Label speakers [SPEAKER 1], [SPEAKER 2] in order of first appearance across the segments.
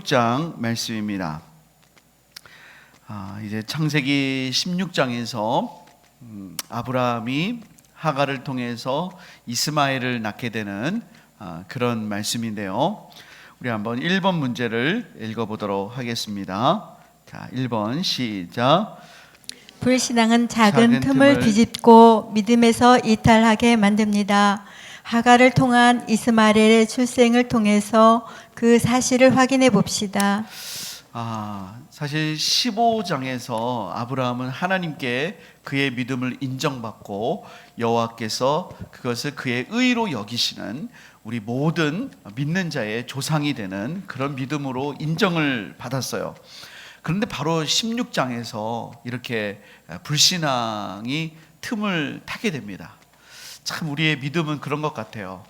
[SPEAKER 1] 16장 말씀입니다. 이제 창세기 16장에서 아브라함이 하갈을 통해서 이스마엘을 낳게 되는 그런 말씀인데요. 우리 한번 1번 문제를 읽어보도록 하겠습니다. 자, 1번 시작.
[SPEAKER 2] 불신앙은 작은 틈을 뒤집고 믿음에서 이탈하게 만듭니다. 하갈을 통한 이스마엘의 출생을 통해서 그 사실을 확인해 봅시다.
[SPEAKER 1] 사실 15장에서 아브라함은 하나님께 그의 믿음을 인정받고 여호와께서 그것을 그의 의로 여기시는 우리 모든 믿는 자의 조상이 되는 그런 믿음으로 인정을 받았어요. 그런데 바로 16장에서 이렇게 불신앙이 틈을 타게 됩니다. 참 우리의 믿음은 그런 것 같아요.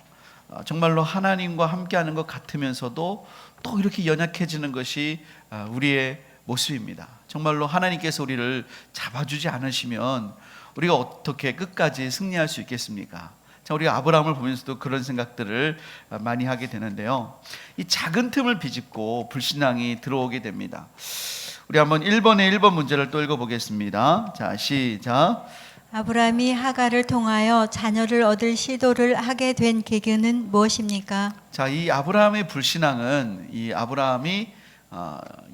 [SPEAKER 1] 정말로 하나님과 함께하는 것 같으면서도 또 이렇게 연약해지는 것이 우리의 모습입니다. 정말로 하나님께서 우리를 잡아주지 않으시면 우리가 어떻게 끝까지 승리할 수 있겠습니까? 자, 우리가 아브라함을 보면서도 그런 생각들을 많이 하게 되는데요. 이 작은 틈을 비집고 불신앙이 들어오게 됩니다. 우리 한번 1번 문제를 또 읽어보겠습니다. 자, 시작.
[SPEAKER 2] 아브라함이 하갈을 통하여 자녀를 얻을 시도를 하게 된 계기는 무엇입니까?
[SPEAKER 1] 자, 이 아브라함의 불신앙은 이 아브라함이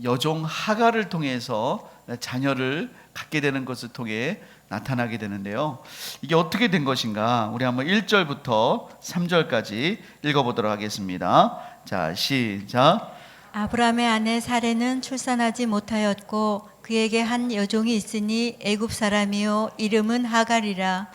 [SPEAKER 1] 여종 하갈을 통해서 자녀를 갖게 되는 것을 통해 나타나게 되는데요. 이게 어떻게 된 것인가? 우리 한번 1절부터 3절까지 읽어보도록 하겠습니다. 자, 시작.
[SPEAKER 2] 아브라함의 아내 사레는 출산하지 못하였고 그에게 한 여종이 있으니 애굽 사람이요 이름은 하갈이라.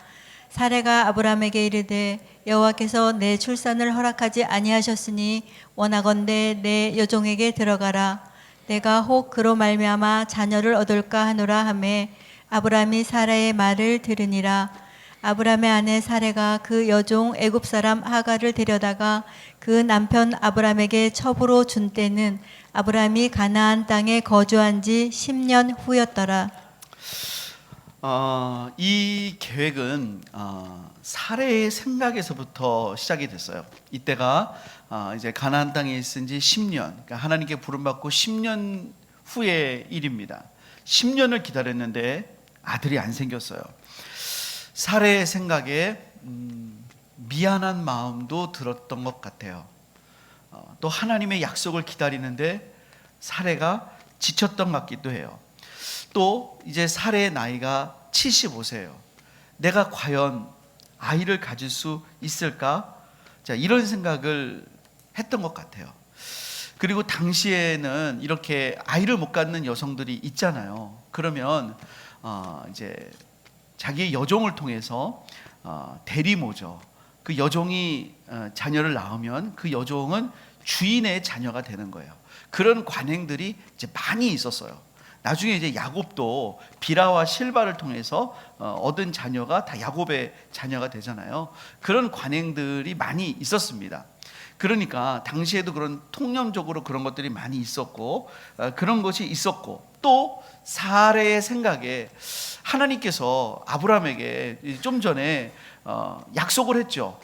[SPEAKER 2] 사레가 아브라함에게 이르되 여호와께서 내 출산을 허락하지 아니하셨으니 원하건대 내 여종에게 들어가라. 내가 혹 그로 말미암아 자녀를 얻을까 하노라 하매 아브라함이 사라의 말을 들으니라. 아브라함의 아내 사레가 그 여종 애굽 사람 하갈을 데려다가 그 남편 아브라함에게 첩으로 준 때는 아브라함이 가나안 땅에 거주한 지 10년 후였더라.
[SPEAKER 1] 이 계획은 사레의 생각에서부터 시작이 됐어요. 이때가 이제 가나안 땅에 있은 지 10년, 그러니까 하나님께 부름받고 10년 후의 일입니다. 10년을 기다렸는데 아들이 안 생겼어요. 사레의 생각에 미안한 마음도 들었던 것 같아요. 또 하나님의 약속을 기다리는데 사레가 지쳤던 것 같기도 해요. 또 이제 사레의 나이가 75세예요. 내가 과연 아이를 가질 수 있을까? 자, 이런 생각을 했던 것 같아요. 그리고 당시에는 이렇게 아이를 못 갖는 여성들이 있잖아요. 그러면 이제 자기의 여종을 통해서 대리모죠. 그 여종이 자녀를 낳으면 그 여종은 주인의 자녀가 되는 거예요. 그런 관행들이 이제 많이 있었어요. 나중에 이제 야곱도 비라와 실바를 통해서 얻은 자녀가 다 야곱의 자녀가 되잖아요. 그런 관행들이 많이 있었습니다. 그러니까 당시에도 그런 통념적으로 그런 것들이 많이 있었고 그런 것이 있었고 또 사레의 생각에 하나님께서 아브라함에게 좀 전에 약속을 했죠.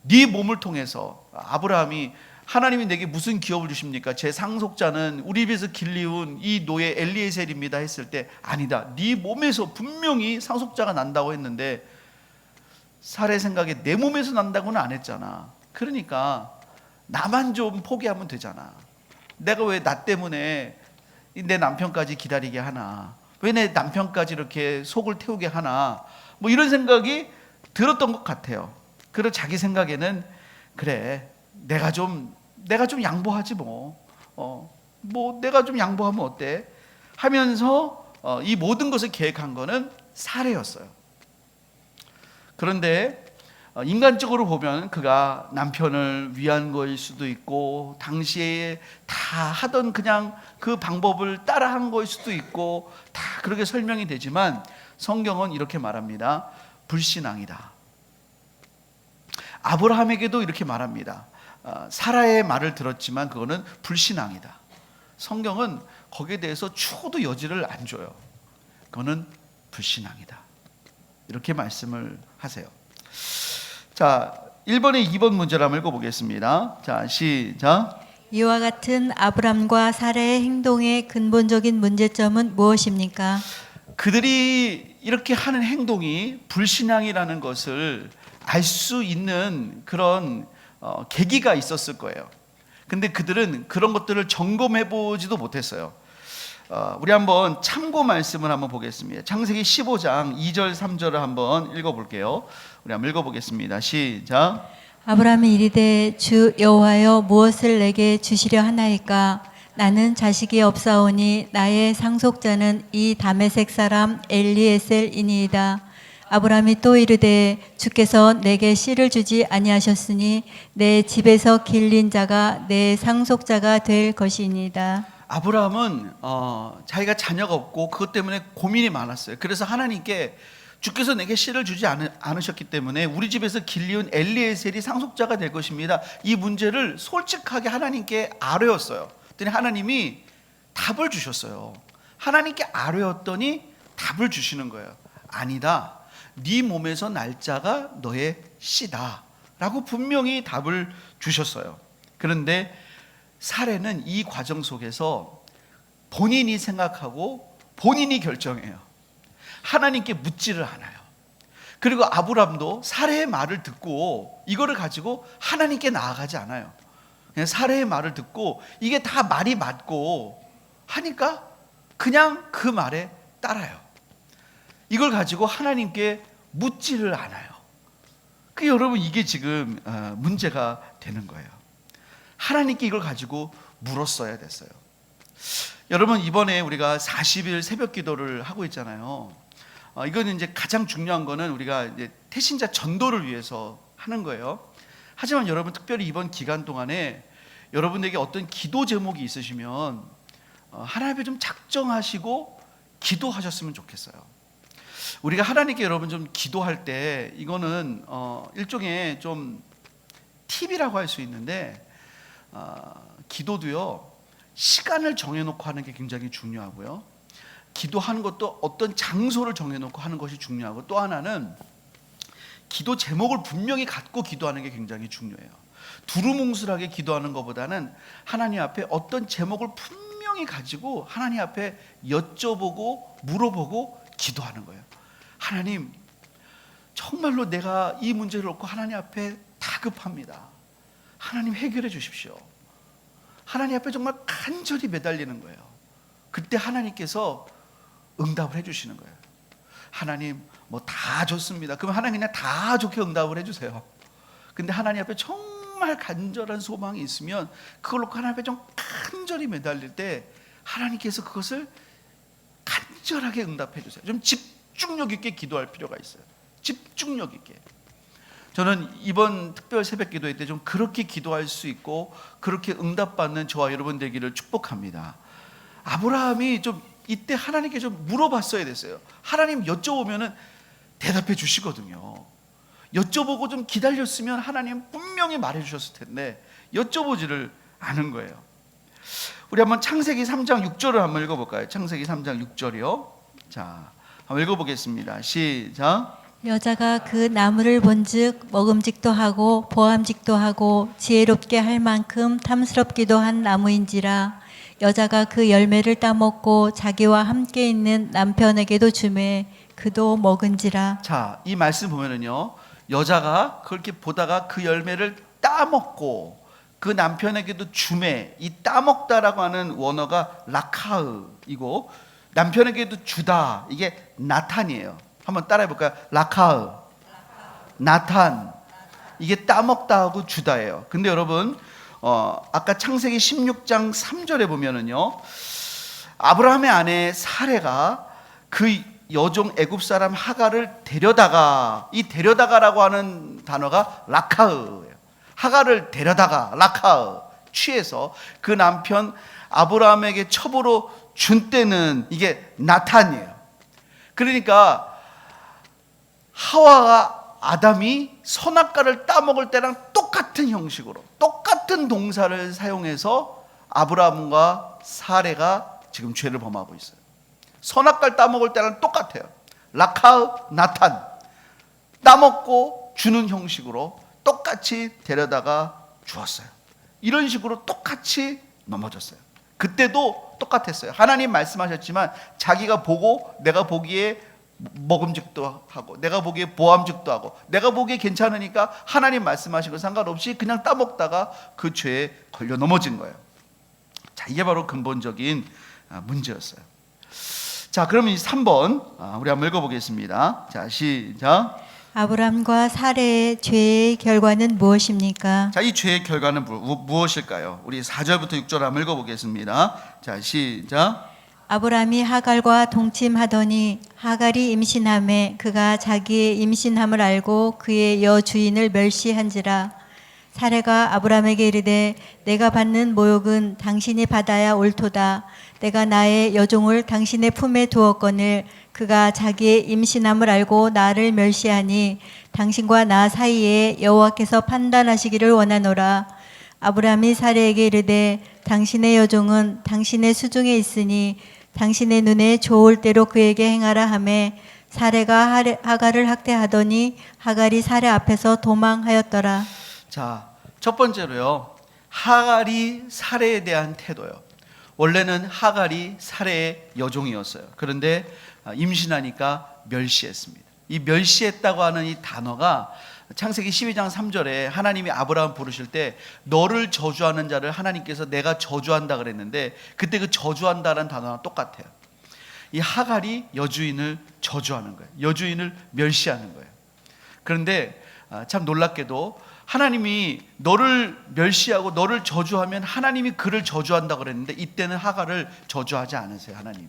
[SPEAKER 1] 네 몸을 통해서 아브라함이 하나님이 내게 무슨 기업을 주십니까? 제 상속자는 우리 집에서 길리운 이 노예 엘리에셀입니다 했을 때 아니다. 네 몸에서 분명히 상속자가 난다고 했는데 사레의 생각에 내 몸에서 난다고는 안 했잖아. 그러니까 나만 좀 포기하면 되잖아. 내가 왜 나 때문에 내 남편까지 기다리게 하나? 왜 내 남편까지 이렇게 속을 태우게 하나? 뭐 이런 생각이 들었던 것 같아요. 그리고 자기 생각에는 그래 내가 좀 양보하지 뭐 내가 좀 양보하면 어때? 하면서 이 모든 것을 계획한 거는 사레였어요. 그런데 인간적으로 보면 그가 남편을 위한 거일 수도 있고 당시에 다 하던 그냥 그 방법을 따라한 거일 수도 있고 다 그렇게 설명이 되지만 성경은 이렇게 말합니다. 불신앙이다. 아브라함에게도 이렇게 말합니다. 사라의 말을 들었지만 그거는 불신앙이다. 성경은 거기에 대해서 추호도 여지를 안 줘요. 그거는 불신앙이다. 이렇게 말씀을 하세요. 자, 1번에 2번 문제를 한번 읽어보겠습니다. 자, 시작.
[SPEAKER 2] 이와 같은 아브람과 사라의 행동의 근본적인 문제점은 무엇입니까?
[SPEAKER 1] 그들이 이렇게 하는 행동이 불신앙이라는 것을 알 수 있는 그런 계기가 있었을 거예요. 근데 그들은 그런 것들을 점검해 보지도 못했어요. 우리 한번 참고 말씀을 한번 보겠습니다. 창세기 15장 2절 3절을 한번 읽어볼게요. 우리 한번 읽어보겠습니다. 시작.
[SPEAKER 2] 아브라함이 이르되 주 여호와여 무엇을 내게 주시려 하나이까? 나는 자식이 없사오니 나의 상속자는 이 다메섹 사람 엘리에셀이니이다. 아브라함이 또 이르되 주께서 내게 씨를 주지 아니하셨으니 내 집에서 길린 자가 내 상속자가 될 것이니이다.
[SPEAKER 1] 아브라함은 자기가 자녀가 없고 그것 때문에 고민이 많았어요. 그래서 하나님께 주께서 내게 씨를 주지 않으셨기 때문에 우리 집에서 길리운 엘리에셀이 상속자가 될 것입니다. 이 문제를 솔직하게 하나님께 아뢰었어요. 그랬더니 하나님이 답을 주셨어요. 하나님께 아뢰었더니 답을 주시는 거예요. 아니다. 네 몸에서 날 자가 너의 씨다 라고 분명히 답을 주셨어요. 그런데 사례는 이 과정 속에서 본인이 생각하고 본인이 결정해요. 하나님께 묻지를 않아요. 그리고 아브람도 사례의 말을 듣고 이거를 가지고 하나님께 나아가지 않아요. 그냥 사례의 말을 듣고 이게 다 말이 맞고 하니까 그냥 그 말에 따라요. 이걸 가지고 하나님께 묻지를 않아요. 그 여러분 이게 지금 문제가 되는 거예요. 하나님께 이걸 가지고 물었어야 됐어요. 여러분 이번에 우리가 40일 새벽 기도를 하고 있잖아요. 이거는 이제 가장 중요한 거는 우리가 이제 태신자 전도를 위해서 하는 거예요. 하지만 여러분 특별히 이번 기간 동안에 여러분에게 어떤 기도 제목이 있으시면 하나님 앞에 좀 작정하시고 기도하셨으면 좋겠어요. 우리가 하나님께 여러분 좀 기도할 때 이거는 일종의 좀 팁이라고 할 수 있는데 기도도요 시간을 정해놓고 하는 게 굉장히 중요하고요. 기도하는 것도 어떤 장소를 정해놓고 하는 것이 중요하고 또 하나는 기도 제목을 분명히 갖고 기도하는 게 굉장히 중요해요. 두루뭉술하게 기도하는 것보다는 하나님 앞에 어떤 제목을 분명히 가지고 하나님 앞에 여쭤보고 물어보고 기도하는 거예요. 하나님 정말로 내가 이 문제를 놓고 하나님 앞에 다급합니다. 하나님 해결해 주십시오. 하나님 앞에 정말 간절히 매달리는 거예요. 그때 하나님께서 응답을 해주시는 거예요. 하나님 뭐 다 좋습니다. 그럼 하나님 그냥 다 좋게 응답을 해주세요. 근데 하나님 앞에 정말 간절한 소망이 있으면 그걸 놓고 하나님 앞에 좀 간절히 매달릴 때 하나님께서 그것을 간절하게 응답해 주세요. 좀 집중력 있게 기도할 필요가 있어요. 집중력 있게. 저는 이번 특별 새벽 기도회 때 좀 그렇게 기도할 수 있고 그렇게 응답받는 저와 여러분 되기를 축복합니다. 아브라함이 좀 이때 하나님께 좀 물어봤어야 됐어요. 하나님 여쭤보면은 대답해 주시거든요. 여쭤보고 좀 기다렸으면 하나님 분명히 말해 주셨을 텐데 여쭤보지를 않은 거예요. 우리 한번 창세기 3장 6절을 한번 읽어볼까요? 창세기 3장 6절이요. 자, 한번 읽어보겠습니다. 시작.
[SPEAKER 2] 여자가 그 나무를 본즉 먹음직도 하고 보암직도 하고 지혜롭게 할 만큼 탐스럽기도 한 나무인지라. 여자가 그 열매를 따먹고 자기와 함께 있는 남편에게도 주매 그도 먹은지라.
[SPEAKER 1] 자, 이 말씀 보면은요, 여자가 그렇게 보다가 그 열매를 따먹고 그 남편에게도 주매. 이 따먹다라고 하는 원어가 라카으이고 남편에게도 주다, 이게 나탄이에요. 한번 따라해 볼까요? 라카으, 나탄. 이게 따먹다하고 주다예요. 근데 여러분 아까 창세기 16장 3절에 보면은요, 아브라함의 아내 사레가 그 여종 애굽 사람 하갈을 데려다가, 이 데려다가라고 하는 단어가 라카으예요. 하갈을 데려다가, 라카으, 취해서 그 남편 아브라함에게 첩으로 준 때는 이게 나탄이에요. 그러니까 하와가 아담이 선악과를 따먹을 때랑 똑같은 형식으로 똑같은 동사를 사용해서 아브라함과 사레가 지금 죄를 범하고 있어요. 선악과를 따먹을 때랑 똑같아요. 라카으, 나탄, 따먹고 주는 형식으로 똑같이 데려다가 주었어요. 이런 식으로 똑같이 넘어졌어요. 그때도 똑같았어요. 하나님 말씀하셨지만 자기가 보고 내가 보기에 먹음직도 하고 내가 보기에 보암직도 하고 내가 보기에 괜찮으니까 하나님 말씀하신 거 상관없이 그냥 따먹다가 그 죄에 걸려 넘어진 거예요. 자, 이게 바로 근본적인 문제였어요. 자, 그러면 3번 우리 한번 읽어보겠습니다. 자, 시작.
[SPEAKER 2] 아브람과 사레의 죄의 결과는 무엇입니까?
[SPEAKER 1] 자, 이 죄의 결과는 무엇일까요? 우리 4절부터 6절 한번 읽어보겠습니다. 자, 시작.
[SPEAKER 2] 아브람이 하갈과 동침하더니 하갈이 임신함에 그가 자기의 임신함을 알고 그의 여주인을 멸시한지라. 사레가 아브람에게 이르되 내가 받는 모욕은 당신이 받아야 옳도다. 내가 나의 여종을 당신의 품에 두었거늘 그가 자기의 임신함을 알고 나를 멸시하니 당신과 나 사이에 여호와께서 판단하시기를 원하노라. 아브람이 사레에게 이르되 당신의 여종은 당신의 수중에 있으니 당신의 눈에 좋을 대로 그에게 행하라 하매 사레가 하갈을 학대하더니 하갈이 사레 앞에서 도망하였더라.
[SPEAKER 1] 자, 첫 번째로요, 하갈이 사레에 대한 태도요. 원래는 하갈이 사레의 여종이었어요. 그런데 임신하니까 멸시했습니다. 이 멸시했다고 하는 이 단어가 창세기 12장 3절에 하나님이 아브라함 부르실 때 너를 저주하는 자를 하나님께서 내가 저주한다 그랬는데 그때 그 저주한다는 단어랑 똑같아요. 이 하갈이 여주인을 저주하는 거예요. 여주인을 멸시하는 거예요. 그런데 참 놀랍게도 하나님이 너를 멸시하고 너를 저주하면 하나님이 그를 저주한다 그랬는데 이때는 하갈을 저주하지 않으세요, 하나님이.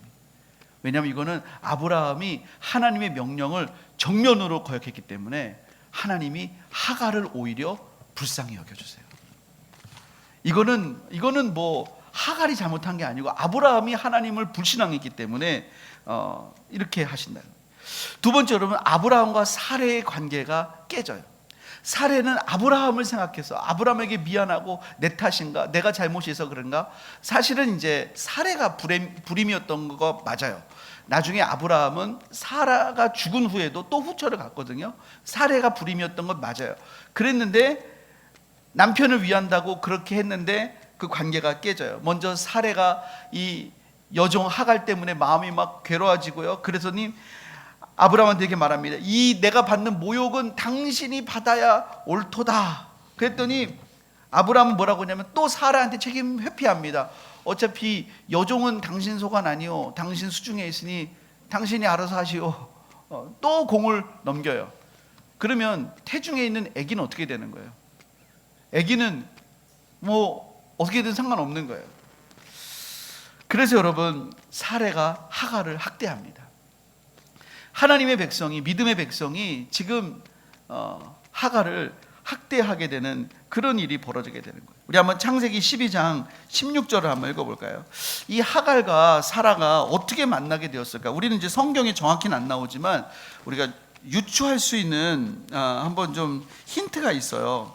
[SPEAKER 1] 왜냐하면 이거는 아브라함이 하나님의 명령을 정면으로 거역했기 때문에 하나님이 하갈을 오히려 불쌍히 여겨주세요. 이거는 뭐 하갈이 잘못한 게 아니고 아브라함이 하나님을 불신앙했기 때문에 이렇게 하신다. 두 번째, 여러분, 아브라함과 사레의 관계가 깨져요. 사레는 아브라함을 생각해서 아브라함에게 미안하고 내 탓인가, 내가 잘못해서 그런가. 사실은 이제 사레가 불임이었던 거 맞아요. 나중에 아브라함은 사라가 죽은 후에도 또 후처를 갔거든요. 사레가 불임이었던 건 맞아요. 그랬는데 남편을 위한다고 그렇게 했는데 그 관계가 깨져요. 먼저 사레가 이 여종 하갈 때문에 마음이 막 괴로워지고요. 그래서니 아브라함한테 이렇게 말합니다. 이 내가 받는 모욕은 당신이 받아야 옳도다. 그랬더니 아브라함은 뭐라고 하냐면 또 사라한테 책임 회피합니다. 어차피 여종은 당신 소관 아니오. 당신 수중에 있으니 당신이 알아서 하시오. 또 공을 넘겨요. 그러면 태중에 있는 아기는 어떻게 되는 거예요? 아기는 뭐 어떻게든 상관없는 거예요. 그래서 여러분, 사레가 하갈을 학대합니다. 하나님의 백성이, 믿음의 백성이 지금 하갈을 학대하게 되는 그런 일이 벌어지게 되는 거예요. 우리 한번 창세기 12장 16절을 한번 읽어볼까요? 이 하갈과 사라가 어떻게 만나게 되었을까? 우리는 이제 성경에 정확히는 안 나오지만 우리가 유추할 수 있는 한번 좀 힌트가 있어요.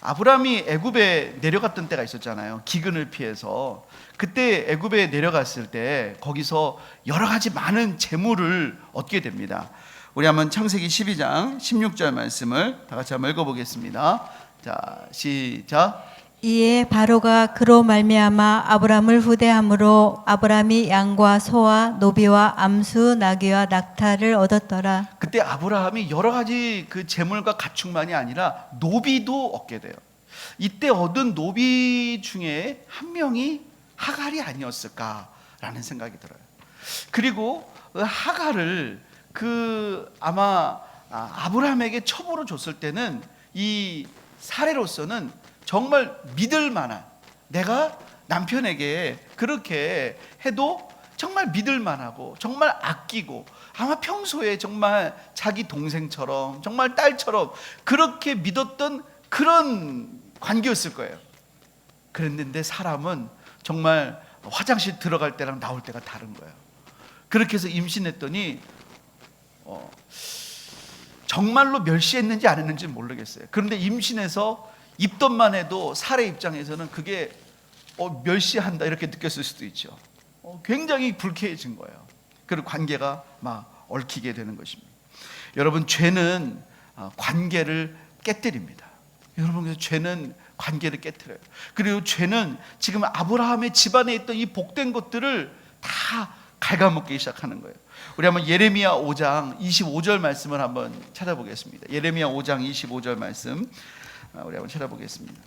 [SPEAKER 1] 아브라함이 애굽에 내려갔던 때가 있었잖아요. 기근을 피해서. 그때 애굽에 내려갔을 때 거기서 여러 가지 많은 재물을 얻게 됩니다. 우리 한번 창세기 12장 16절 말씀을 다 같이 한번 읽어보겠습니다. 자, 시작.
[SPEAKER 2] 이에 바로가 그로 말미암아 아브람을 후대함으로 아브람이 양과 소와 노비와 암수 나귀와 낙타를 얻었더라.
[SPEAKER 1] 그때 아브라함이 여러 가지 그 재물과 가축만이 아니라 노비도 얻게 돼요. 이때 얻은 노비 중에 한 명이 하갈이 아니었을까라는 생각이 들어요. 그리고 하갈을 아마 아브라함에게 첩으로 줬을 때는 이 사례로서는 정말 믿을 만한, 내가 남편에게 그렇게 해도 정말 믿을 만하고 정말 아끼고 아마 평소에 정말 자기 동생처럼 정말 딸처럼 그렇게 믿었던 그런 관계였을 거예요. 그랬는데 사람은 정말 화장실 들어갈 때랑 나올 때가 다른 거예요. 그렇게 해서 임신했더니 정말로 멸시했는지 안 했는지 모르겠어요. 그런데 임신해서 입덧만 해도 사례 입장에서는 그게 멸시한다 이렇게 느꼈을 수도 있죠. 굉장히 불쾌해진 거예요. 그리고 관계가 막 얽히게 되는 것입니다. 여러분, 죄는 관계를 깨뜨립니다. 여러분, 죄는 관계를 깨트려요. 그리고 죄는 지금 아브라함의 집안에 있던 이 복된 것들을 다 갉아먹기 시작하는 거예요. 우리 한번 예레미야 5장 25절 말씀을 한번 찾아보겠습니다. 예레미야 5장 25절 말씀 우리 한번 찾아보겠습니다.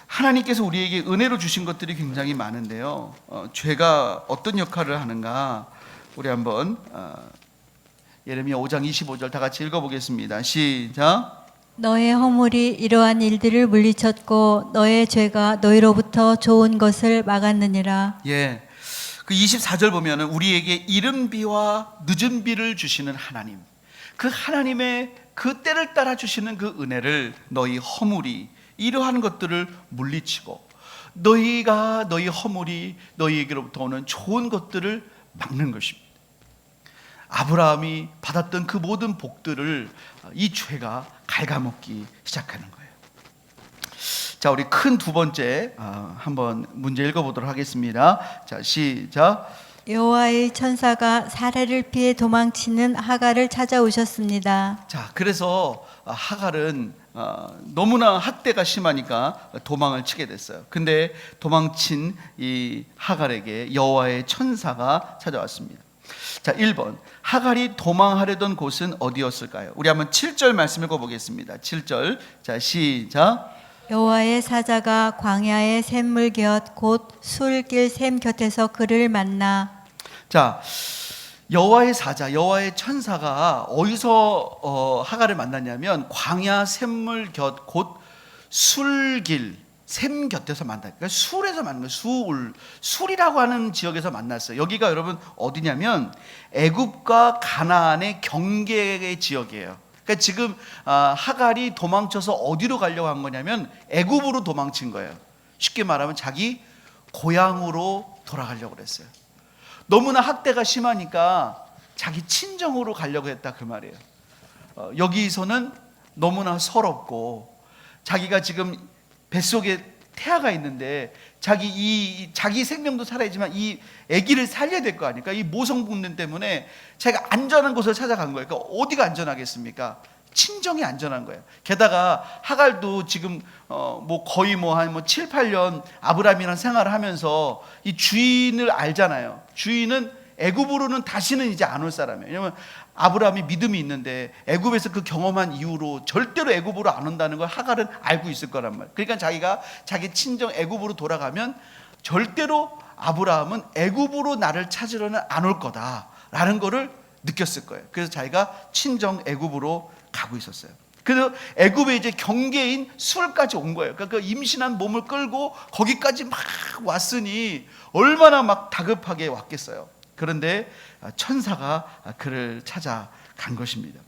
[SPEAKER 1] 하나님께서 우리에게 은혜로 주신 것들이 굉장히 많은데요, 죄가 어떤 역할을 하는가 우리 한번 예레미야 5장 25절 다 같이 읽어보겠습니다. 시작.
[SPEAKER 2] 너의 허물이 이러한 일들을 물리쳤고 너의 죄가 너희로부터 좋은 것을 막았느니라.
[SPEAKER 1] 예, 그 24절 보면은 우리에게 이른 비와 늦은 비를 주시는 하나님, 그 하나님의 그 때를 따라 주시는 그 은혜를 너희 허물이 이러한 것들을 물리치고 너희가 너희 허물이 너희에게로부터 오는 좋은 것들을 막는 것입니다. 아브라함이 받았던 그 모든 복들을 이 죄가 갉아먹기 시작하는 거예요. 자, 우리 큰 두 번째 한번 문제 읽어보도록 하겠습니다. 자, 시작.
[SPEAKER 2] 여호와의 천사가 사례를 피해 도망치는 하갈을 찾아오셨습니다.
[SPEAKER 1] 자, 그래서 하갈은 너무나 학대가 심하니까 도망을 치게 됐어요. 근데 도망친 이 하갈에게 여호와의 천사가 찾아왔습니다. 자, 1번 하갈이 도망하려던 곳은 어디였을까요? 우리 한번 7절 말씀 읽어보겠습니다. 7절 자, 시작.
[SPEAKER 2] 여호와의 사자가 광야의 샘물 곁 곧 술길 샘 곁에서 그를 만나.
[SPEAKER 1] 자, 여호와의 사자, 여호와의 천사가 어디서 하갈을 만났냐면 광야 샘물 곁 곧 술길 샘 곁에서 만났어요. 그러니까 술에서 만난 거예요. 술이라고 하는 지역에서 만났어요. 여기가 여러분 어디냐면 애굽과 가나안의 경계의 지역이에요. 그러니까 지금 하갈이 도망쳐서 어디로 가려고 한 거냐면 애굽으로 도망친 거예요. 쉽게 말하면 자기 고향으로 돌아가려고 그랬어요. 너무나 학대가 심하니까 자기 친정으로 가려고 했다 그 말이에요. 여기서는 너무나 서럽고 자기가 지금 뱃속에 태아가 있는데 자기 생명도 살아야지만 이 아기를 살려야 될 거 아닙니까? 이 모성분들 때문에 자기가 안전한 곳을 찾아간 거예요. 그러니까 어디가 안전하겠습니까? 친정이 안전한 거예요. 게다가 하갈도 지금 거의 한 7, 8년 아브라함이랑 생활을 하면서 이 주인을 알잖아요. 주인은 애굽으로는 다시는 이제 안 올 사람이에요. 왜냐면 아브라함이 믿음이 있는데 애굽에서 그 경험한 이후로 절대로 애굽으로 안 온다는 걸 하갈은 알고 있을 거란 말이에요. 그러니까 자기가 자기 친정 애굽으로 돌아가면 절대로 아브라함은 애굽으로 나를 찾으러는 안 올 거다라는 거를 느꼈을 거예요. 그래서 자기가 친정 애굽으로 가고 있었어요. 그래서 애굽의 이제 경계인 술까지 온 거예요. 그러니까 그 임신한 몸을 끌고 거기까지 막 왔으니 얼마나 막 다급하게 왔겠어요. 그런데 천사가 그를 찾아간 것입니다.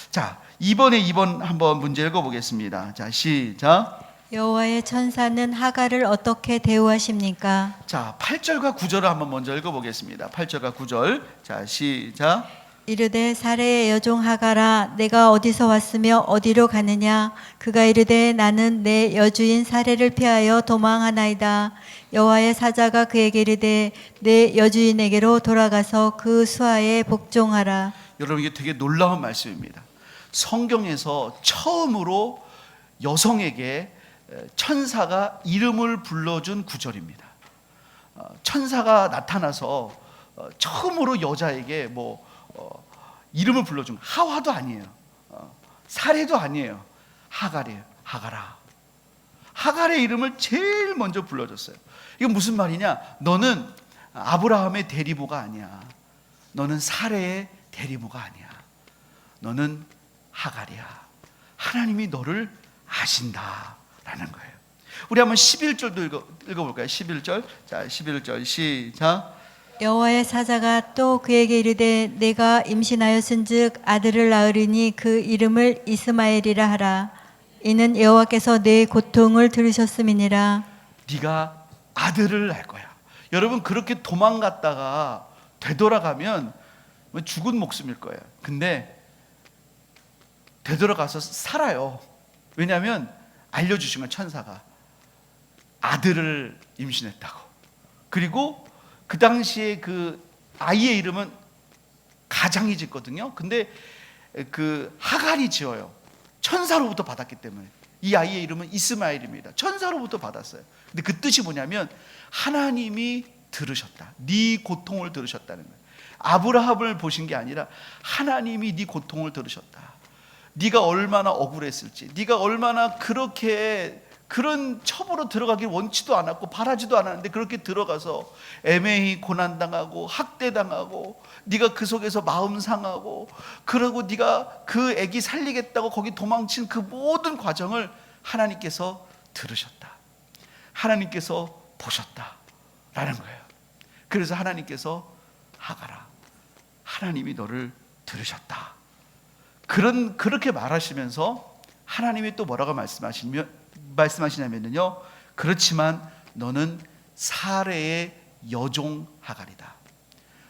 [SPEAKER 1] 자, 이번에 2번 한번 문제 읽어보겠습니다. 자, 시작.
[SPEAKER 2] 여호와의 천사는 하갈을 어떻게 대우하십니까?
[SPEAKER 1] 자, 8절과 9절을 한번 먼저 읽어보겠습니다. 8절과 9절. 자, 시작.
[SPEAKER 2] 이르되 사레의 여종 하갈아 내가 어디서 왔으며 어디로 가느냐? 그가 이르되 나는 내 여주인 사레를 피하여 도망하나이다. 여호와의 사자가 그에게 이르되 내 여주인에게로 돌아가서 그 수하에 복종하라.
[SPEAKER 1] 여러분, 이게 되게 놀라운 말씀입니다. 성경에서 처음으로 여성에게 천사가 이름을 불러준 구절입니다. 천사가 나타나서 처음으로 여자에게 이름을 불러준 거. 하와도 아니에요. 사례도 아니에요. 하갈이에요. 하갈아. 하갈의 이름을 제일 먼저 불러줬어요. 이건 무슨 말이냐? 너는 아브라함의 대리모가 아니야. 너는 사례의 대리모가 아니야. 너는 하갈이야. 하나님이 너를 아신다라는 거예요. 우리 한번 11절도 읽어볼까요? 11절. 자, 11절 시작.
[SPEAKER 2] 여호와의 사자가 또 그에게 이르되 내가 임신하였은즉 아들을 낳으리니 그 이름을 이스마엘이라 하라. 이는 여호와께서 내 고통을 들으셨음이니라.
[SPEAKER 1] 네가 아들을 낳을 거야. 여러분, 그렇게 도망갔다가 되돌아가면 죽은 목숨일 거예요. 근데 되돌아가서 살아요. 왜냐하면 알려주신 건 천사가 아들을 임신했다고. 그리고 그 당시에 그 아이의 이름은 가장이 짓거든요. 근데 그 하갈이 지어요. 천사로부터 받았기 때문에. 이 아이의 이름은 이스마엘입니다. 천사로부터 받았어요. 근데 그 뜻이 뭐냐면 하나님이 들으셨다. 네 고통을 들으셨다는 거예요. 아브라함을 보신 게 아니라 하나님이 네 고통을 들으셨다. 네가 얼마나 억울했을지, 네가 얼마나 그렇게 그런 첩으로 들어가길 원치도 않았고 바라지도 않았는데 그렇게 들어가서 애매히 고난당하고 학대당하고 네가 그 속에서 마음 상하고 그러고 네가 그 애기 살리겠다고 거기 도망친 그 모든 과정을 하나님께서 들으셨다. 하나님께서 보셨다라는 거예요. 그래서 하나님께서 하가라, 하나님이 너를 들으셨다. 그렇게 말하시면서 하나님이 또 뭐라고 말씀하시냐면요, 그렇지만 너는 사레의 여종 하갈이다.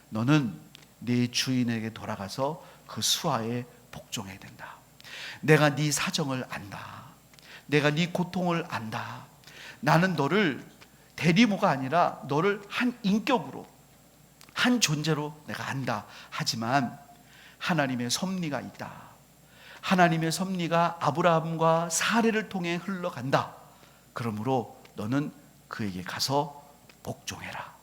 [SPEAKER 1] 너는 네 주인에게 돌아가서 그 수하에 복종해야 된다. 내가 네 사정을 안다. 내가 네 고통을 안다. 나는 너를 대리모가 아니라 너를 한 인격으로, 한 존재로 내가 안다. 하지만 하나님의 섭리가 있다. 하나님의 섭리가 아브라함과 사레를 통해 흘러간다. 그러므로 너는 그에게 가서 복종해라.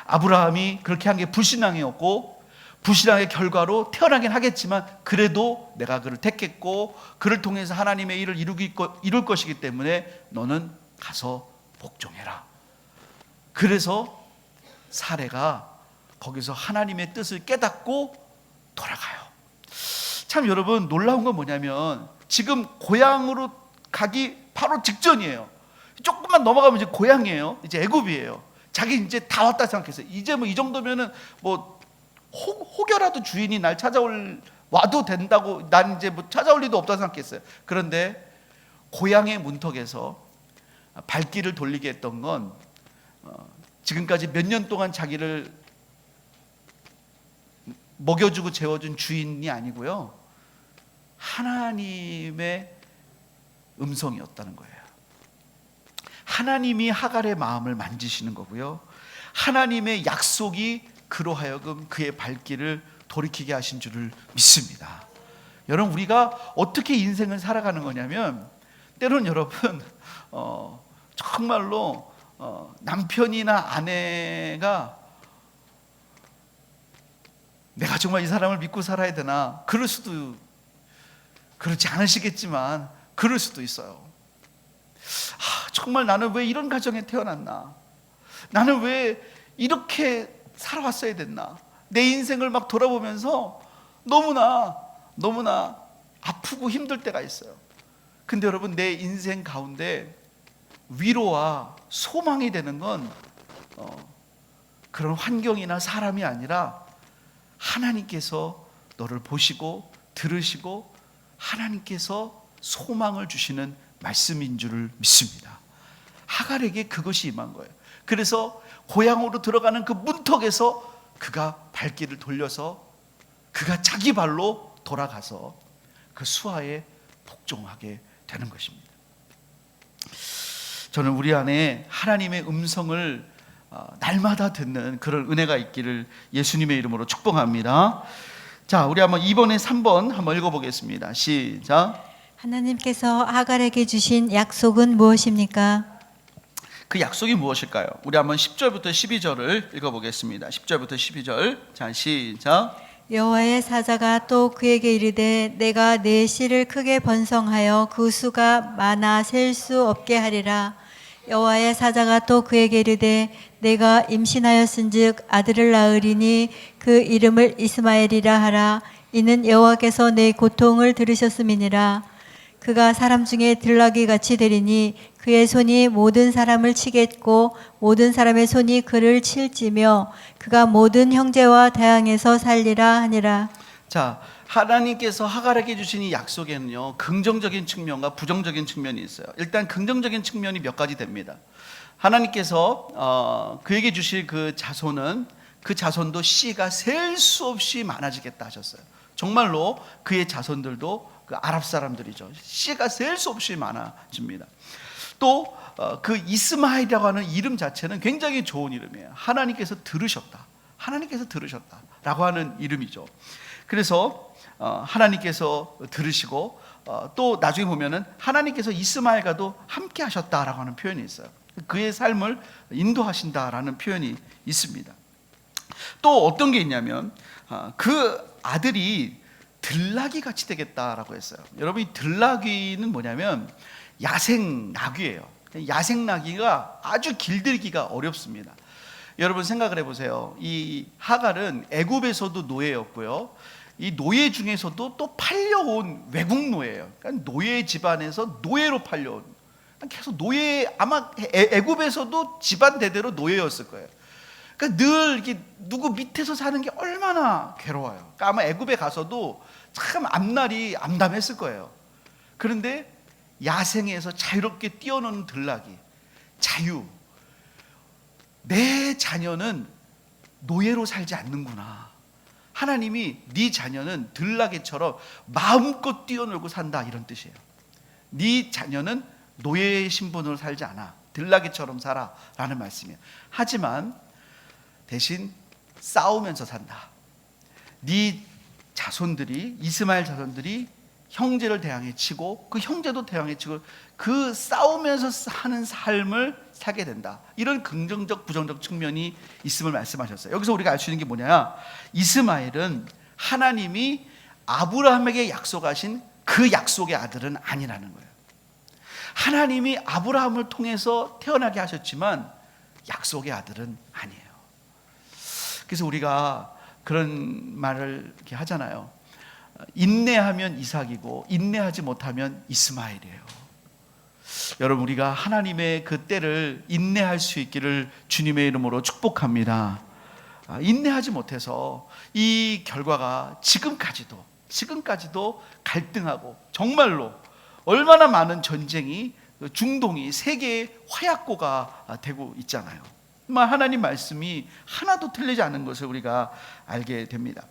[SPEAKER 1] 아브라함이 그렇게 한 게 불신앙이었고 불신앙의 결과로 태어나긴 하겠지만 그래도 내가 그를 택했고 그를 통해서 하나님의 일을 이룰 것이기 때문에 너는 가서 복종해라. 그래서 사레가 거기서 하나님의 뜻을 깨닫고 돌아가요. 참 여러분 놀라운 건 뭐냐면 지금 고향으로 가기 바로 직전이에요. 조금만 넘어가면 이제 고향이에요. 이제 애굽이에요. 자기 이제 다 왔다 생각했어요. 이제 뭐 이 정도면은 뭐 혹여라도 주인이 날 와도 된다고 난 이제 뭐 찾아올 리도 없다 생각했어요. 그런데 고향의 문턱에서 발길을 돌리게 했던 건 지금까지 몇 년 동안 자기를 먹여주고 재워준 주인이 아니고요, 하나님의 음성이었다는 거예요. 하나님이 하갈의 마음을 만지시는 거고요, 하나님의 약속이 그로 하여금 그의 발길을 돌이키게 하신 줄을 믿습니다. 여러분, 우리가 어떻게 인생을 살아가는 거냐면 때로는 여러분 정말로 남편이나 아내가 내가 정말 이 사람을 믿고 살아야 되나, 그럴 수도, 그렇지 않으시겠지만 그럴 수도 있어요. 정말 나는 왜 이런 가정에 태어났나, 나는 왜 이렇게 살아왔어야 됐나, 내 인생을 막 돌아보면서 너무나 아프고 힘들 때가 있어요. 근데 여러분, 내 인생 가운데 위로와 소망이 되는 건 그런 환경이나 사람이 아니라 하나님께서 너를 보시고 들으시고 하나님께서 소망을 주시는 말씀인 줄을 믿습니다. 하갈에게 그것이 임한 거예요. 그래서 고향으로 들어가는 그 문턱에서 그가 발길을 돌려서 그가 자기 발로 돌아가서 그 수하에 복종하게 되는 것입니다. 저는 우리 안에 하나님의 음성을 날마다 듣는 그런 은혜가 있기를 예수님의 이름으로 축복합니다. 자, 우리 한번 2번에 3번 한번 읽어보겠습니다. 시작.
[SPEAKER 2] 하나님께서 하갈에게 주신 약속은 무엇입니까?
[SPEAKER 1] 그 약속이 무엇일까요? 우리 한번 10절부터 12절을 읽어보겠습니다. 10절부터 12절. 자, 시작.
[SPEAKER 2] 여호와의 사자가 또 그에게 이르되 내가 내 씨를 크게 번성하여 그 수가 많아 셀 수 없게 하리라. 여호와의 사자가 또 그에게 이르되 내가 임신하였은즉 아들을 낳으리니 그 이름을 이스마엘이라 하라. 이는 여호와께서 내 고통을 들으셨음이니라. 그가 사람 중에 들나귀 같이 되리니 그의 손이 모든 사람을 치겠고 모든 사람의 손이 그를 칠지며 그가 모든 형제와 다양에서 살리라 하니라.
[SPEAKER 1] 자, 하나님께서 하갈에게 주신 이 약속에는요, 긍정적인 측면과 부정적인 측면이 있어요. 일단 긍정적인 측면이 몇 가지 됩니다. 하나님께서 그에게 주실 그 자손은, 그 자손도 씨가 셀 수 없이 많아지겠다 하셨어요. 정말로 그의 자손들도 그 아랍 사람들이죠. 씨가 셀 수 없이 많아집니다. 또 그 이스마엘이라고 하는 이름 자체는 굉장히 좋은 이름이에요. 하나님께서 들으셨다, 하나님께서 들으셨다라고 하는 이름이죠. 그래서 하나님께서 들으시고 또 나중에 보면은 하나님께서 이스마엘과도 함께 하셨다라고 하는 표현이 있어요. 그의 삶을 인도하신다라는 표현이 있습니다. 또 어떤 게 있냐면 그 아들이 들나귀 같이 되겠다라고 했어요. 여러분, 이 들나귀는 뭐냐면 야생 나귀예요. 야생 나귀가 아주 길들이기가 어렵습니다. 여러분 생각을 해보세요. 이 하갈은 애굽에서도 노예였고요, 이 노예 중에서도 또 팔려온 외국 노예예요. 그러니까 노예 집안에서 노예로 팔려온, 계속 노예, 아마 애굽에서도 집안 대대로 노예였을 거예요. 그러니까 늘 이렇게 누구 밑에서 사는 게 얼마나 괴로워요. 그러니까 아마 애굽에 가서도 참 앞날이 암담했을 거예요. 그런데 야생에서 자유롭게 뛰어노는 들나귀, 자유. 내 자녀는 노예로 살지 않는구나. 하나님이 네 자녀는 들나귀처럼 마음껏 뛰어놀고 산다, 이런 뜻이에요. 네 자녀는 노예의 신분으로 살지 않아. 들나귀처럼 살아 라는 말씀이에요. 하지만 대신 싸우면서 산다. 네 자손들이, 이스마엘 자손들이 형제를 대항해 치고 그 형제도 대항해 치고 그 싸우면서 하는 삶을 살게 된다. 이런 긍정적 부정적 측면이 있음을 말씀하셨어요. 여기서 우리가 알 수 있는 게 뭐냐, 이스마엘은 하나님이 아브라함에게 약속하신 그 약속의 아들은 아니라는 거예요. 하나님이 아브라함을 통해서 태어나게 하셨지만 약속의 아들은 아니에요. 그래서 우리가 그런 말을 이렇게 하잖아요. 인내하면 이삭이고 인내하지 못하면 이스마엘이에요. 여러분, 우리가 하나님의 그 때를 인내할 수 있기를 주님의 이름으로 축복합니다. 인내하지 못해서 이 결과가 지금까지도 갈등하고 정말로 얼마나 많은 전쟁이, 중동이 세계의 화약고가 되고 있잖아요. 하나님 말씀이 하나도 틀리지 않은 것을 우리가 알게 됩니다.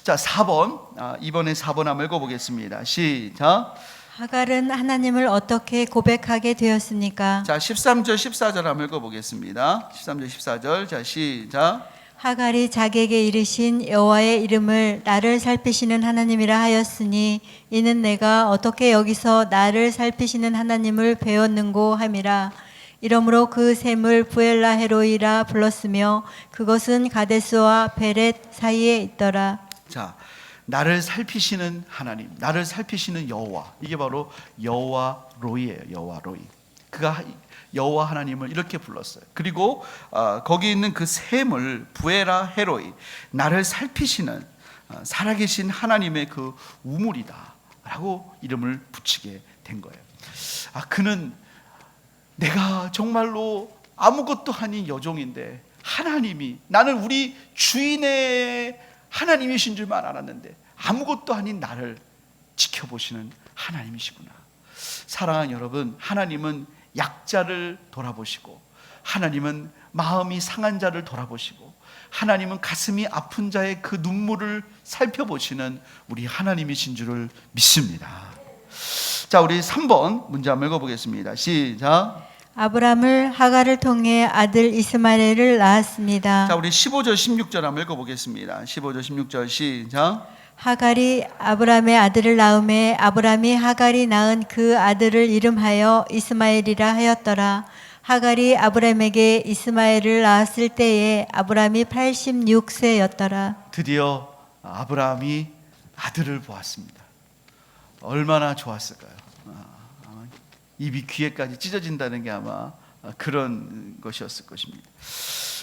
[SPEAKER 1] 자, 4번, 이번에 4번 한번 읽어보겠습니다. 시작.
[SPEAKER 2] 하갈은 하나님을 어떻게 고백하게 되었습니까?
[SPEAKER 1] 자, 13절 14절 한번 읽어보겠습니다. 13절 14절. 자, 시작.
[SPEAKER 2] 하갈이 자기에게 이르신 여호와의 이름을 나를 살피시는 하나님이라 하였으니 이는 내가 어떻게 여기서 나를 살피시는 하나님을 배웠는고 함이라. 이러므로 그 샘을 부엘라 헤로이라 불렀으며 그것은 가데스와 베렛 사이에 있더라.
[SPEAKER 1] 자, 나를 살피시는 하나님, 나를 살피시는 여호와, 이게 바로 여호와 로이예요. 여호와 로이. 그가 여호와 하나님을 이렇게 불렀어요. 그리고 거기 있는 그 샘을 부에라 헤로이, 나를 살피시는 살아계신 하나님의 그 우물이다 라고 이름을 붙이게 된 거예요. 그는 내가 정말로 아무것도 아닌 여종인데 하나님이, 나는 우리 주인의 하나님이신 줄만 알았는데 아무것도 아닌 나를 지켜보시는 하나님이시구나. 사랑하는 여러분, 하나님은 약자를 돌아보시고, 하나님은 마음이 상한 자를 돌아보시고, 하나님은 가슴이 아픈 자의 그 눈물을 살펴보시는 우리 하나님이신 줄을 믿습니다. 자, 우리 3번 문제 한번 읽어보겠습니다. 시작.
[SPEAKER 2] 아브람을 하갈을 통해 아들 이스마엘을 낳았습니다.
[SPEAKER 1] 자, 우리 15절 16절 한번 읽어보겠습니다. 15절 16절 시작.
[SPEAKER 2] 하갈이 아브람의 아들을 낳음에 아브람이 하갈이 낳은 그 아들을 이름하여 이스마엘이라 하였더라. 하갈이 아브람에게 이스마엘을 낳았을 때에 아브람이 86세였더라.
[SPEAKER 1] 드디어 아브라함이 아들을 보았습니다. 얼마나 좋았을까요? 입이 귀에까지 찢어진다는 게 아마 그런 것이었을 것입니다.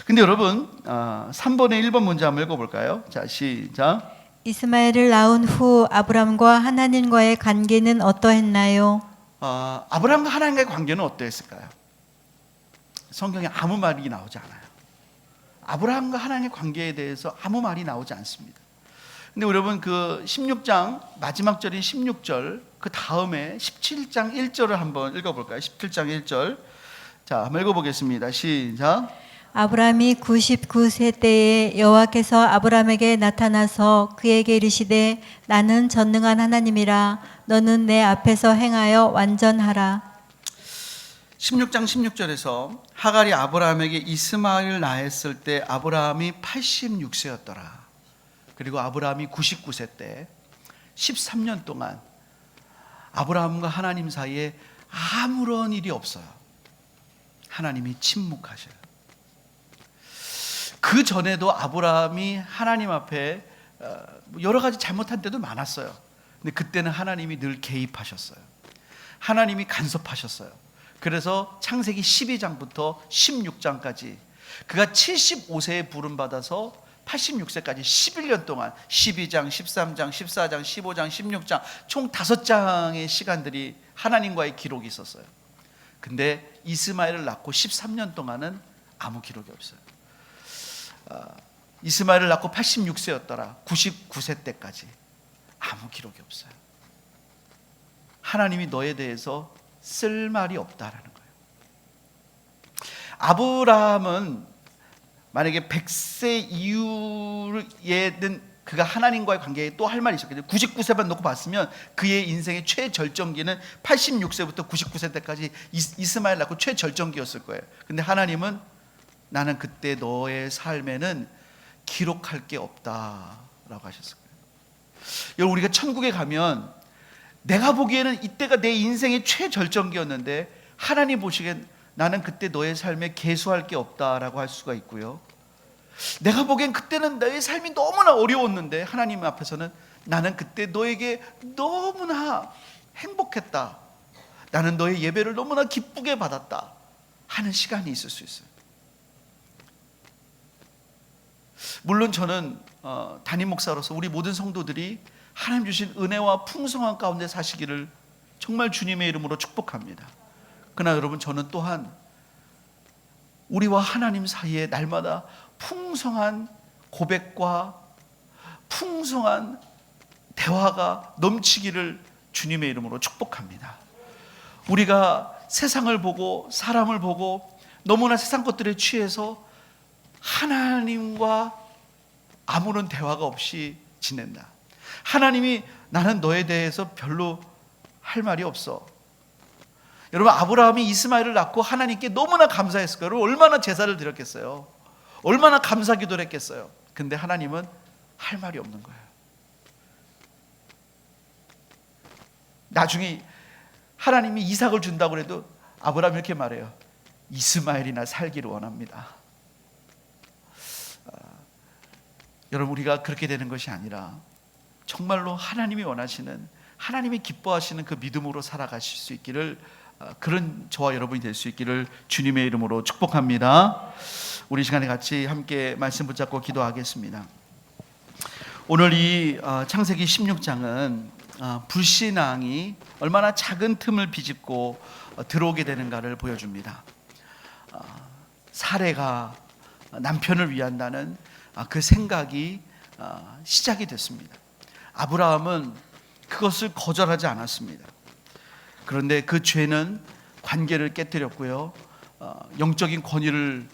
[SPEAKER 1] 근데 여러분, 3번의 1번 문제 한번 읽어볼까요? 자, 시작.
[SPEAKER 2] 이스마엘을 낳은 후 아브람과 하나님과의 관계는 어떠했나요?
[SPEAKER 1] 아브라함과 하나님과의 관계는 어떠했을까요? 성경에 아무 말이 나오지 않아요. 아브라함과 하나님의 관계에 대해서 아무 말이 나오지 않습니다. 근데 여러분, 그 16장 마지막 절인 16절 그 다음에 17장 1절을 한번 읽어볼까요? 17장 1절. 자, 한번 읽어보겠습니다. 시작.
[SPEAKER 2] 아브람이 99세 때에 여호와께서 아브람에게 나타나서 그에게 이르시되 나는 전능한 하나님이라 너는 내 앞에서 행하여 완전하라.
[SPEAKER 1] 16장 16절에서 하갈이 아브라함에게 이스마엘을 낳았을 때 아브라함이 86세였더라. 그리고 아브라함이 99세 때 13년 동안 아브라함과 하나님 사이에 아무런 일이 없어요. 하나님이 침묵하셔요. 그 전에도 아브라함이 하나님 앞에 여러 가지 잘못한 때도 많았어요. 근데 그때는 하나님이 늘 개입하셨어요. 하나님이 간섭하셨어요. 그래서 창세기 12장부터 16장까지 그가 75세에 부름받아서 86세까지 11년 동안 12장, 13장, 14장, 15장, 16장 총 5장의 시간들이 하나님과의 기록이 있었어요. 근데 이스마엘을 낳고 13년 동안은 아무 기록이 없어요. 이스마엘을 낳고 86세였더라. 99세 때까지 아무 기록이 없어요. 하나님이 너에 대해서 쓸 말이 없다라는 거예요. 아브라함은 만약에 100세 이후에는 그가 하나님과의 관계에 또 할 말이 있었거든요. 99세만 놓고 봤으면 그의 인생의 최절정기는 86세부터 99세 때까지 이스마엘 낳고 최절정기였을 거예요. 근데 하나님은 나는 그때 너의 삶에는 기록할 게 없다라고 하셨을 거예요. 여러분, 우리가 천국에 가면 내가 보기에는 이때가 내 인생의 최절정기였는데 하나님 보시기엔 나는 그때 너의 삶에 계수할 게 없다라고 할 수가 있고요. 내가 보기엔 그때는 너의 삶이 너무나 어려웠는데 하나님 앞에서는 나는 그때 너에게 너무나 행복했다. 나는 너의 예배를 너무나 기쁘게 받았다 하는 시간이 있을 수 있어요. 물론 저는 담임 목사로서 우리 모든 성도들이 하나님 주신 은혜와 풍성한 가운데 사시기를 정말 주님의 이름으로 축복합니다. 그러나 여러분, 저는 또한 우리와 하나님 사이에 날마다 풍성한 고백과 풍성한 대화가 넘치기를 주님의 이름으로 축복합니다. 우리가 세상을 보고 사람을 보고 너무나 세상 것들에 취해서 하나님과 아무런 대화가 없이 지낸다. 하나님이 나는 너에 대해서 별로 할 말이 없어. 여러분, 아브라함이 이스마엘을 낳고 하나님께 너무나 감사했을 거예요. 얼마나 제사를 드렸겠어요. 얼마나 감사 기도를 했겠어요. 근데 하나님은 할 말이 없는 거예요. 나중에 하나님이 이삭을 준다고 해도 아브라함이 이렇게 말해요. 이스마엘이나 살기를 원합니다. 여러분, 우리가 그렇게 되는 것이 아니라 정말로 하나님이 원하시는, 하나님이 기뻐하시는 그 믿음으로 살아가실 수 있기를, 그런 저와 여러분이 될 수 있기를 주님의 이름으로 축복합니다. 우리 시간에 같이 함께 말씀 붙잡고 기도하겠습니다. 오늘 이 창세기 16장은 불신앙이 얼마나 작은 틈을 비집고 들어오게 되는가를 보여줍니다. 사레가 남편을 위한다는 그 생각이 시작이 됐습니다. 아브라함은 그것을 거절하지 않았습니다. 그런데 그 죄는 관계를 깨뜨렸고요, 영적인 권위를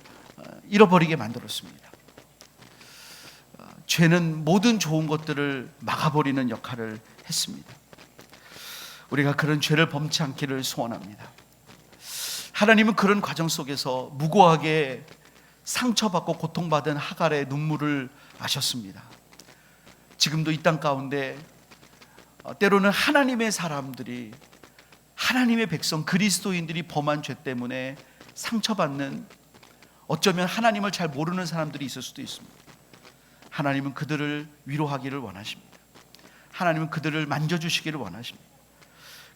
[SPEAKER 1] 잃어버리게 만들었습니다. 죄는 모든 좋은 것들을 막아버리는 역할을 했습니다. 우리가 그런 죄를 범치 않기를 소원합니다. 하나님은 그런 과정 속에서 무고하게 상처받고 고통받은 하갈의 눈물을 아셨습니다. 지금도 이 땅 가운데 때로는 하나님의 사람들이, 하나님의 백성 그리스도인들이 범한 죄 때문에 상처받는, 어쩌면 하나님을 잘 모르는 사람들이 있을 수도 있습니다. 하나님은 그들을 위로하기를 원하십니다. 하나님은 그들을 만져주시기를 원하십니다.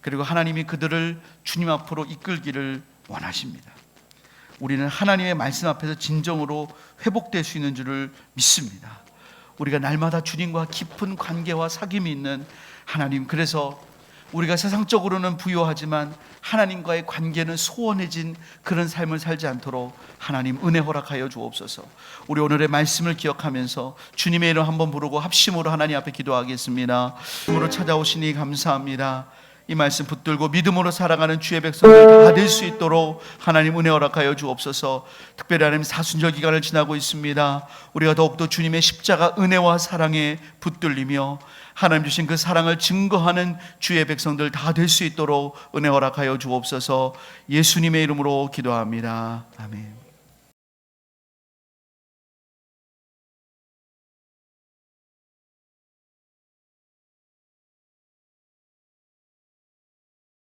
[SPEAKER 1] 그리고 하나님이 그들을 주님 앞으로 이끌기를 원하십니다. 우리는 하나님의 말씀 앞에서 진정으로 회복될 수 있는 줄을 믿습니다. 우리가 날마다 주님과 깊은 관계와 사귐이 있는 하나님, 그래서 우리가 세상적으로는 부유하지만 하나님과의 관계는 소원해진 그런 삶을 살지 않도록 하나님 은혜 허락하여 주옵소서. 우리 오늘의 말씀을 기억하면서 주님의 이름 한번 부르고 합심으로 하나님 앞에 기도하겠습니다. 믿음으로 찾아오시니 감사합니다. 이 말씀 붙들고 믿음으로 살아가는 주의 백성들 다 될 수 있도록 하나님 은혜 허락하여 주옵소서. 특별히 하나님 사순절 기간을 지나고 있습니다. 우리가 더욱더 주님의 십자가 은혜와 사랑에 붙들리며 하나님 주신 그 사랑을 증거하는 주의 백성들 다 될 수 있도록 은혜 허락하여 주옵소서. 예수님의 이름으로 기도합니다. 아멘.